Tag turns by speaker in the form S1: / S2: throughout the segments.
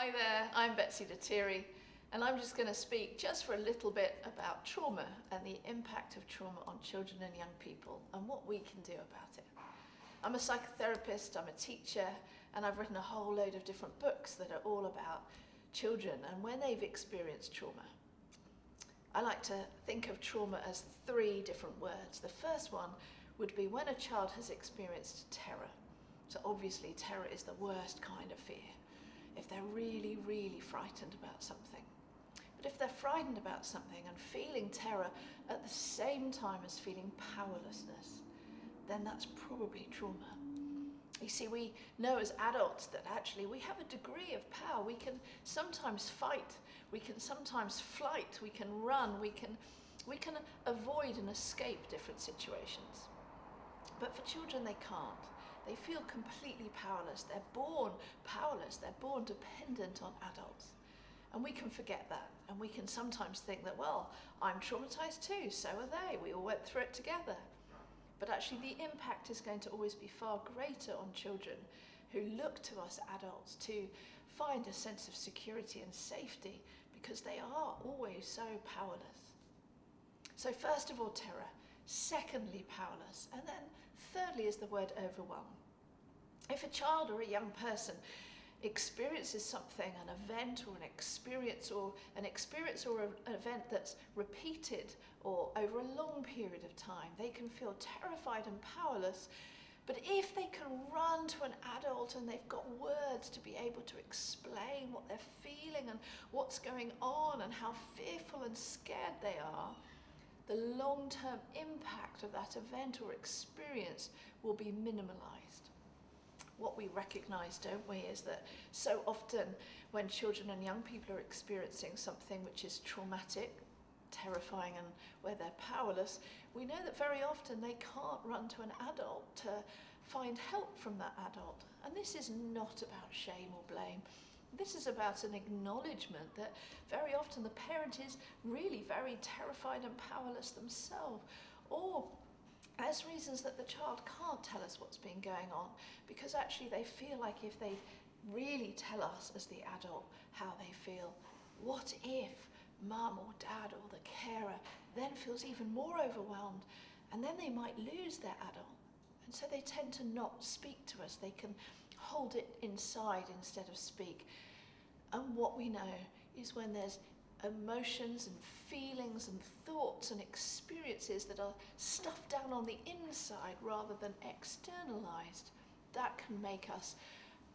S1: Hi there, I'm Betsy de Thierry, and I'm just going to speak just for a little bit about trauma and the impact of trauma on children and young people and what we can do about it. I'm a psychotherapist, I'm a teacher, and I've written a whole load of different books that are all about children and when they've experienced trauma. I like to think of trauma as 3 different words. The first one would be when a child has experienced terror. So obviously terror is the worst kind of fear, if they're really, really frightened about something. But if they're frightened about something and feeling terror at the same time as feeling powerlessness, then that's probably trauma. You see, we know as adults that actually we have a degree of power. We can sometimes fight, we can sometimes flight, we can run, we can avoid and escape different situations. But for children, they can't. They feel completely powerless. They're born powerless. They're born dependent on adults. And we can forget that. And we can sometimes think that, well, I'm traumatized too, so are they. We all went through it together. But actually the impact is going to always be far greater on children who look to us adults to find a sense of security and safety because they are always so powerless. So first of all, terror. Secondly, powerless. And then thirdly is the word overwhelm. If a child or a young person experiences something, an event or an experience or an event that's repeated or over a long period of time, they can feel terrified and powerless. But if they can run to an adult and they've got words to be able to explain what they're feeling and what's going on and how fearful and scared they are, the long-term impact of that event or experience will be minimalized. What we recognize, don't we, is that so often when children and young people are experiencing something which is traumatic, terrifying, and where they're powerless, we know that very often they can't run to an adult to find help from that adult. And this is not about shame or blame. This is about an acknowledgement that very often the parent is really very terrified and powerless themselves, or as reasons that the child can't tell us what's been going on because actually they feel like if they really tell us as the adult how they feel, what if mum or dad or the carer then feels even more overwhelmed and then they might lose their adult. And so they tend to not speak to us. They can hold it inside instead of speak. And what we know is when there's emotions and feelings and thoughts and experiences that are stuffed down on the inside rather than externalized, that can make us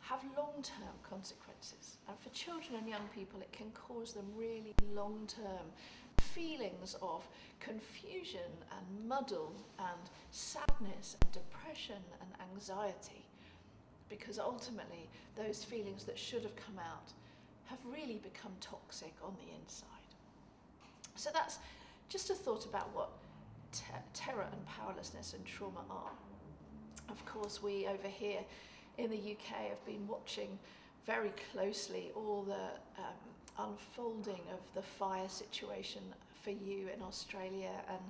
S1: have long-term consequences. And for children and young people, it can cause them really long-term feelings of confusion and muddle and sadness and depression and anxiety, because ultimately those feelings that should have come out have really become toxic on the inside. So that's just a thought about what terror and powerlessness and trauma are. Of course, we over here in the UK have been watching very closely all the unfolding of the fire situation for you in Australia, and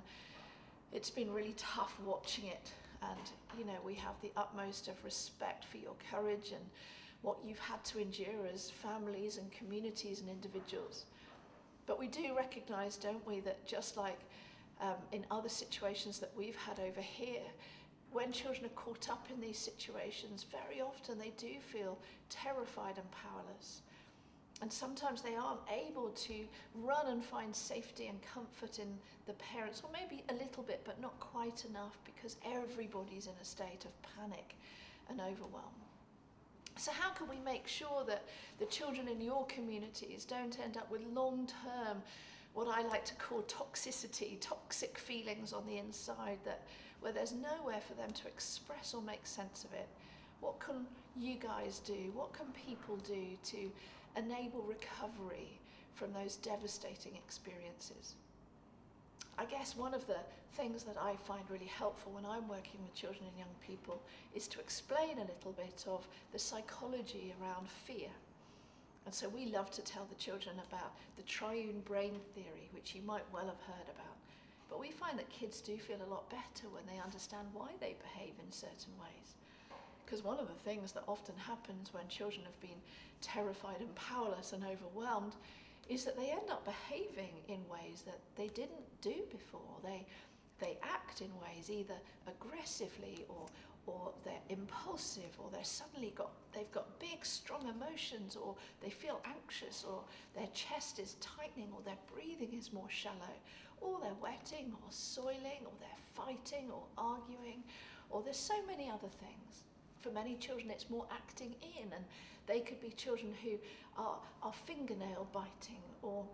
S1: it's been really tough watching it. And you know, we have the utmost of respect for your courage and what you've had to endure as families and communities and individuals. But we do recognise, don't we, that just like in other situations that we've had over here, when children are caught up in these situations, very often they do feel terrified and powerless. And sometimes they aren't able to run and find safety and comfort in the parents, or maybe a little bit, but not quite enough, because everybody's in a state of panic and overwhelm. So how can we make sure that the children in your communities don't end up with long-term, what I like to call toxicity, toxic feelings on the inside, that where there's nowhere for them to express or make sense of it? What can you guys do? What can people do to enable recovery from those devastating experiences? I guess one of the things that I find really helpful when I'm working with children and young people is to explain a little bit of the psychology around fear. And so we love to tell the children about the triune brain theory, which you might well have heard about. But we find that kids do feel a lot better when they understand why they behave in certain ways. Because one of the things that often happens when children have been terrified and powerless and overwhelmed is that they end up behaving in ways that they didn't do before. They act in ways either aggressively or they're impulsive, or they've got big, strong emotions, or they feel anxious, or their chest is tightening, or their breathing is more shallow, or they're wetting or soiling, or they're fighting or arguing, or there's so many other things. For many children it's more acting in, and they could be children who are fingernail biting or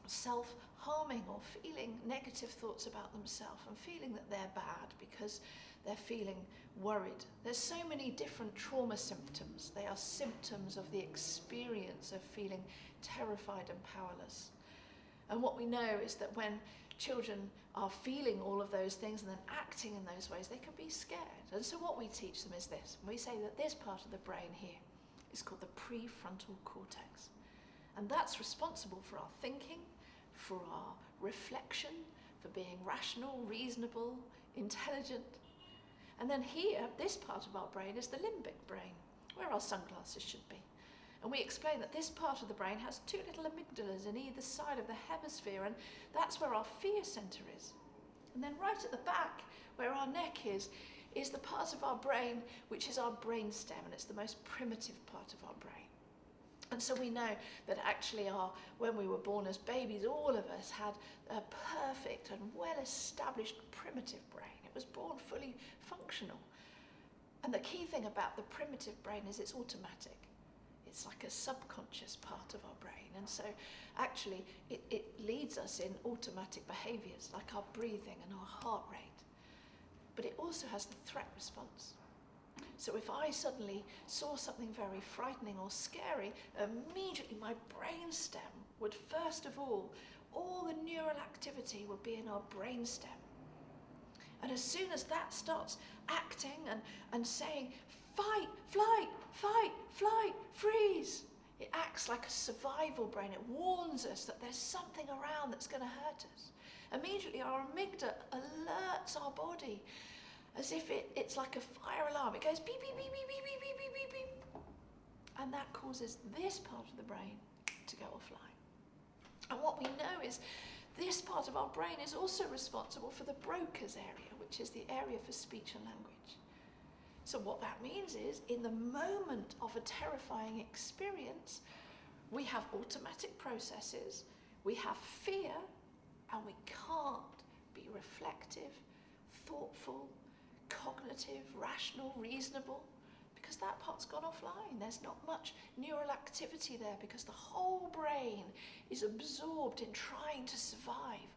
S1: self-harming or feeling negative thoughts about themselves and feeling that they're bad because they're feeling worried. There's so many different trauma symptoms. They are symptoms of the experience of feeling terrified and powerless. And what we know is that when children are feeling all of those things and then acting in those ways, they can be scared. And so what we teach them is this. We say that this part of the brain here is called the prefrontal cortex. And that's responsible for our thinking, for our reflection, for being rational, reasonable, intelligent. And then here, this part of our brain is the limbic brain, where our sunglasses should be. And we explain that this part of the brain has two little amygdalas in either side of the hemisphere, and that's where our fear center is. And then right at the back, where our neck is the part of our brain which is our brainstem, and it's the most primitive part of our brain. And so we know that actually when we were born as babies, all of us had a perfect and well-established primitive brain. It was born fully functional. And the key thing about the primitive brain is it's automatic. It's like a subconscious part of our brain. And so actually it leads us in automatic behaviors like our breathing and our heart rate. But it also has the threat response. So if I suddenly saw something very frightening or scary, immediately my brainstem would first of all the neural activity would be in our brainstem. And as soon as that starts acting and saying, fight, flight, freeze, it acts like a survival brain. It warns us that there's something around that's going to hurt us. Immediately our amygdala alerts our body as if it's like a fire alarm. It goes beep, beep, beep, beep, beep, beep, beep, beep, beep, beep. And that causes this part of the brain to go offline. And what we know is this part of our brain is also responsible for the Broca's area, which is the area for speech and language. So what that means is, in the moment of a terrifying experience, we have automatic processes, we have fear, and we can't be reflective, thoughtful, cognitive, rational, reasonable, because that part's gone offline. There's not much neural activity there because the whole brain is absorbed in trying to survive.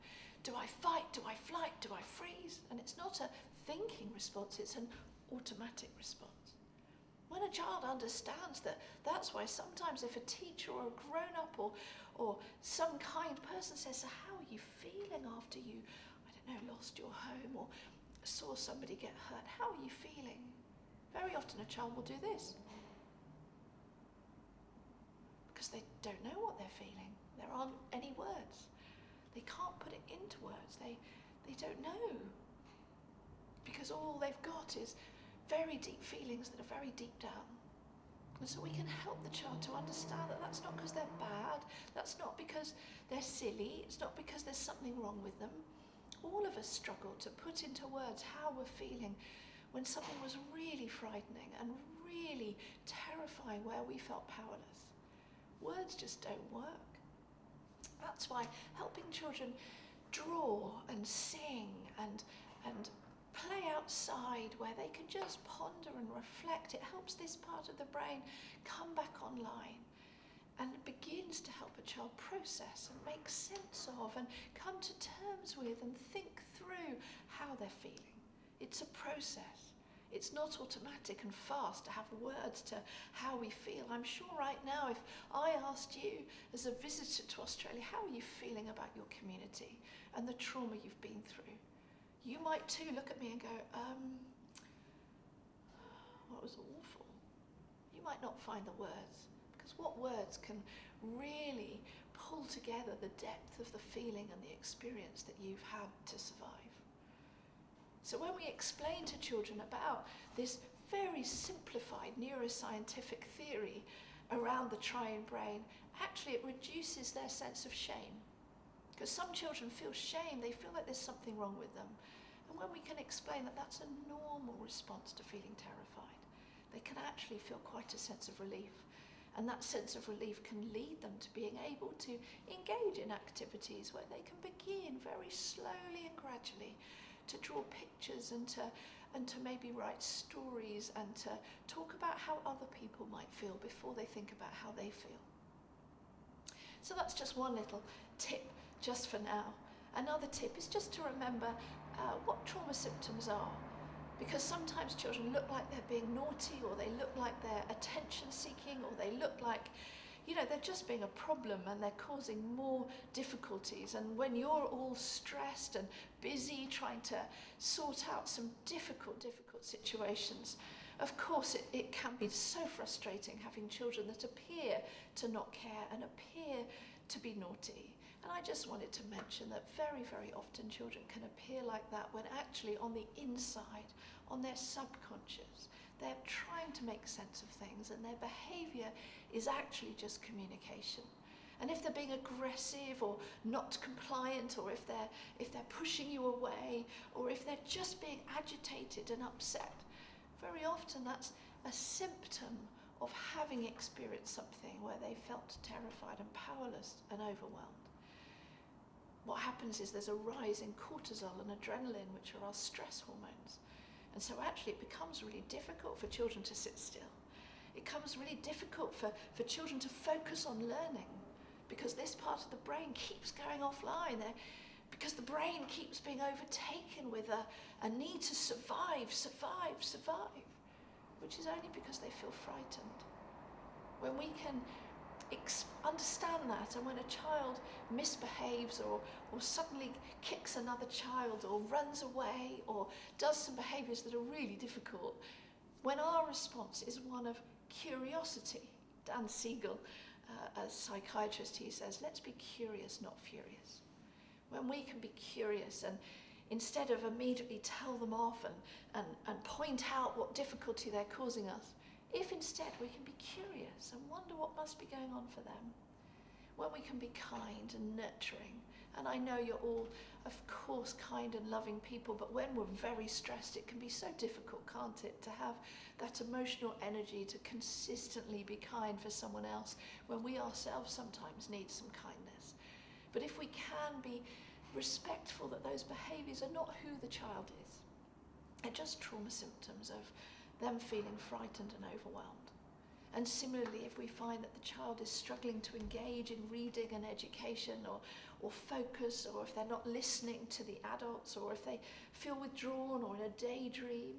S1: Do I fight? Do I flight? Do I freeze? And it's not a thinking response, it's an automatic response. When a child understands that, that's why sometimes if a teacher or a grown-up or some kind person says, so how are you feeling after you, I don't know, lost your home or saw somebody get hurt, how are you feeling? Very often a child will do this. Because they don't know what they're feeling. There aren't any words. They can't put it into words. They don't know. Because all they've got is very deep feelings that are very deep down. And so we can help the child to understand that that's not because they're bad, that's not because they're silly, it's not because there's something wrong with them. All of us struggle to put into words how we're feeling when something was really frightening and really terrifying, where we felt powerless. Words just don't work. That's why helping children draw and sing and play outside where they can just ponder and reflect, it helps this part of the brain come back online and begins to help a child process and make sense of and come to terms with and think through how they're feeling. It's a process. It's not automatic and fast to have words to how we feel. I'm sure right now if I asked you as a visitor to Australia, how are you feeling about your community and the trauma you've been through? You might too look at me and go, well, it was awful. You might not find the words, because what words can really pull together the depth of the feeling and the experience that you've had to survive? So when we explain to children about this very simplified neuroscientific theory around the triune brain, actually it reduces their sense of shame. Because some children feel shame, they feel like there's something wrong with them. And when we can explain that that's a normal response to feeling terrified, they can actually feel quite a sense of relief. And that sense of relief can lead them to being able to engage in activities where they can begin very slowly and gradually to draw pictures and to maybe write stories and to talk about how other people might feel before they think about how they feel. So that's just one little tip just for now. Another tip is just to remember what trauma symptoms are. Because sometimes children look like they're being naughty, or they look like they're attention seeking, or they look like, they're just being a problem and they're causing more difficulties. And when you're all stressed and busy trying to sort out some difficult situations, of course it can be so frustrating having children that appear to not care and appear to be naughty. And I just wanted to mention that very, very often children can appear like that when actually on the inside, on their subconscious, they're trying to make sense of things and their behaviour is actually just communication. And if they're being aggressive or not compliant, or if they're pushing you away, or if they're just being agitated and upset, very often that's a symptom of having experienced something where they felt terrified and powerless and overwhelmed. What happens is there's a rise in cortisol and adrenaline, which are our stress hormones. And so actually it becomes really difficult for children to sit still. It becomes really difficult for children to focus on learning, because this part of the brain keeps going offline, because the brain keeps being overtaken with a need to survive, which is only because they feel frightened. When we can understand that, and when a child misbehaves or suddenly kicks another child or runs away or does some behaviours that are really difficult, when our response is one of curiosity, Dan Siegel, a psychiatrist, he says, let's be curious, not furious. When we can be curious and instead of immediately tell them off and point out what difficulty they're causing us, if instead we can be curious and wonder what must be going on for them, when we can be kind and nurturing, and I know you're all, of course, kind and loving people, but when we're very stressed, it can be so difficult, can't it, to have that emotional energy to consistently be kind for someone else when we ourselves sometimes need some kindness. But if we can be respectful that those behaviours are not who the child is, they're just trauma symptoms of them feeling frightened and overwhelmed. And similarly, if we find that the child is struggling to engage in reading and education or focus, or if they're not listening to the adults, or if they feel withdrawn or in a daydream,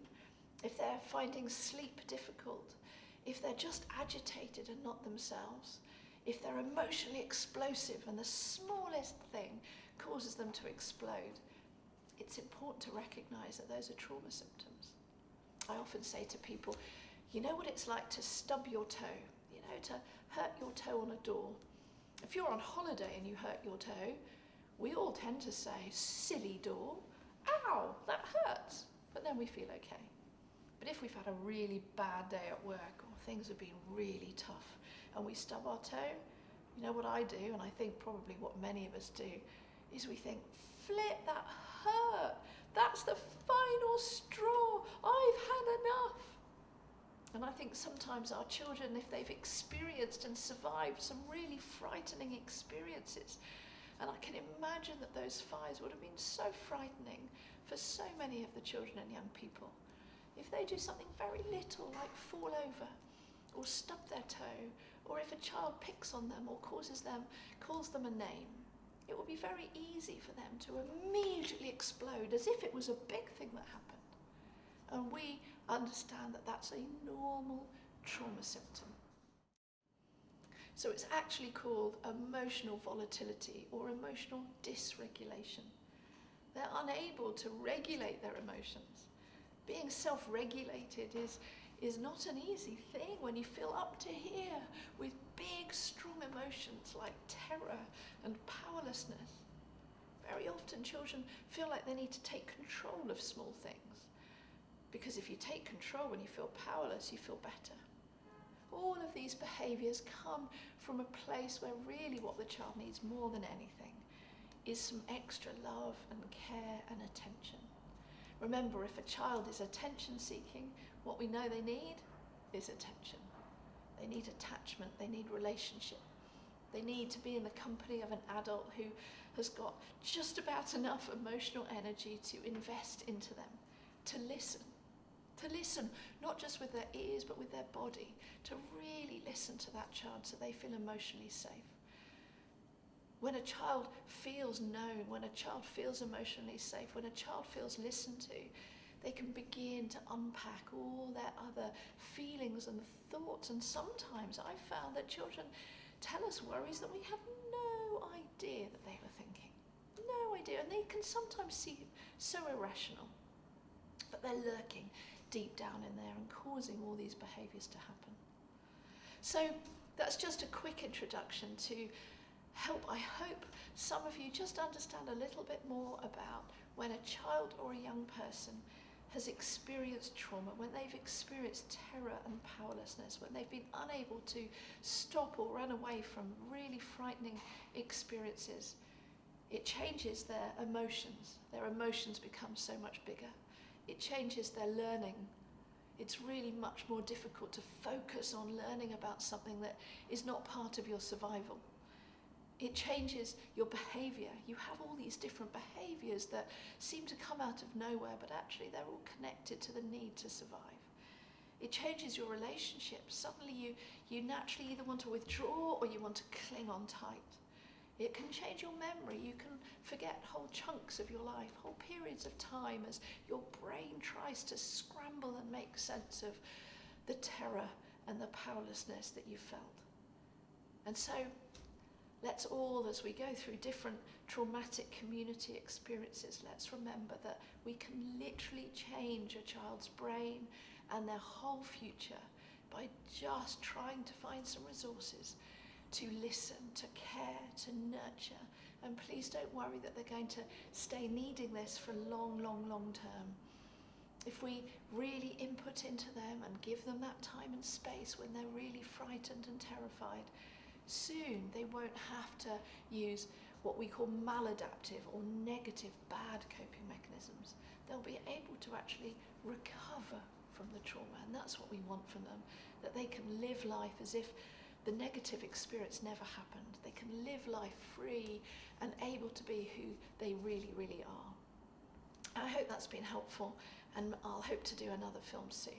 S1: if they're finding sleep difficult, if they're just agitated and not themselves, if they're emotionally explosive and the smallest thing causes them to explode, it's important to recognise that those are trauma symptoms. I often say to people, you know what it's like to stub your toe, to hurt your toe on a door. If you're on holiday and you hurt your toe, we all tend to say, silly door, ow, that hurts, but then we feel okay. But if we've had a really bad day at work, or things have been really tough, and we stub our toe, you know what I do, and I think probably what many of us do, is we think, flip, that hurt. That's the final straw. I've had enough. And I think sometimes our children, if they've experienced and survived some really frightening experiences, and I can imagine that those fires would have been so frightening for so many of the children and young people. If they do something very little, like fall over, or stub their toe, or if a child picks on them or calls them a name, it will be very easy for them to immediately explode as if it was a big thing that happened. And we understand that that's a normal trauma symptom. So it's actually called emotional volatility or emotional dysregulation. They're unable to regulate their emotions. Being self-regulated is not an easy thing when you feel up to here with big, strong emotions like terror and powerlessness. Very often children feel like they need to take control of small things. Because if you take control, when you feel powerless, you feel better. All of these behaviours come from a place where really what the child needs more than anything is some extra love and care and attention. Remember, if a child is attention seeking, what we know they need is attention. They need attachment, they need relationship. They need to be in the company of an adult who has got just about enough emotional energy to invest into them, to listen, not just with their ears, but with their body, to really listen to that child so they feel emotionally safe. When a child feels known, when a child feels emotionally safe, when a child feels listened to, they can begin to unpack all their other feelings and thoughts. And sometimes I found that children tell us worries that we had no idea that they were thinking. No idea. And they can sometimes seem so irrational, but they're lurking deep down in there and causing all these behaviours to happen. So that's just a quick introduction to help, I hope, some of you just understand a little bit more about when a child or a young person has experienced trauma, when they've experienced terror and powerlessness, when they've been unable to stop or run away from really frightening experiences. It changes their emotions. Their emotions become so much bigger. It changes their learning. It's really much more difficult to focus on learning about something that is not part of your survival. It changes your behaviour. You have all these different behaviours that seem to come out of nowhere, but actually they're all connected to the need to survive. It changes your relationships. Suddenly you naturally either want to withdraw or you want to cling on tight. It can change your memory. You can forget whole chunks of your life, whole periods of time as your brain tries to scramble and make sense of the terror and the powerlessness that you felt. And so let's all, as we go through different traumatic community experiences, let's remember that we can literally change a child's brain and their whole future by just trying to find some resources to listen, to care, to nurture. And please don't worry that they're going to stay needing this for long, long, long term. If we really input into them and give them that time and space when they're really frightened and terrified, soon they won't have to use what we call maladaptive or negative, bad coping mechanisms. They'll be able to actually recover from the trauma, and that's what we want from them, that they can live life as if the negative experience never happened. They can live life free and able to be who they really, really are. I hope that's been helpful, and I'll hope to do another film soon.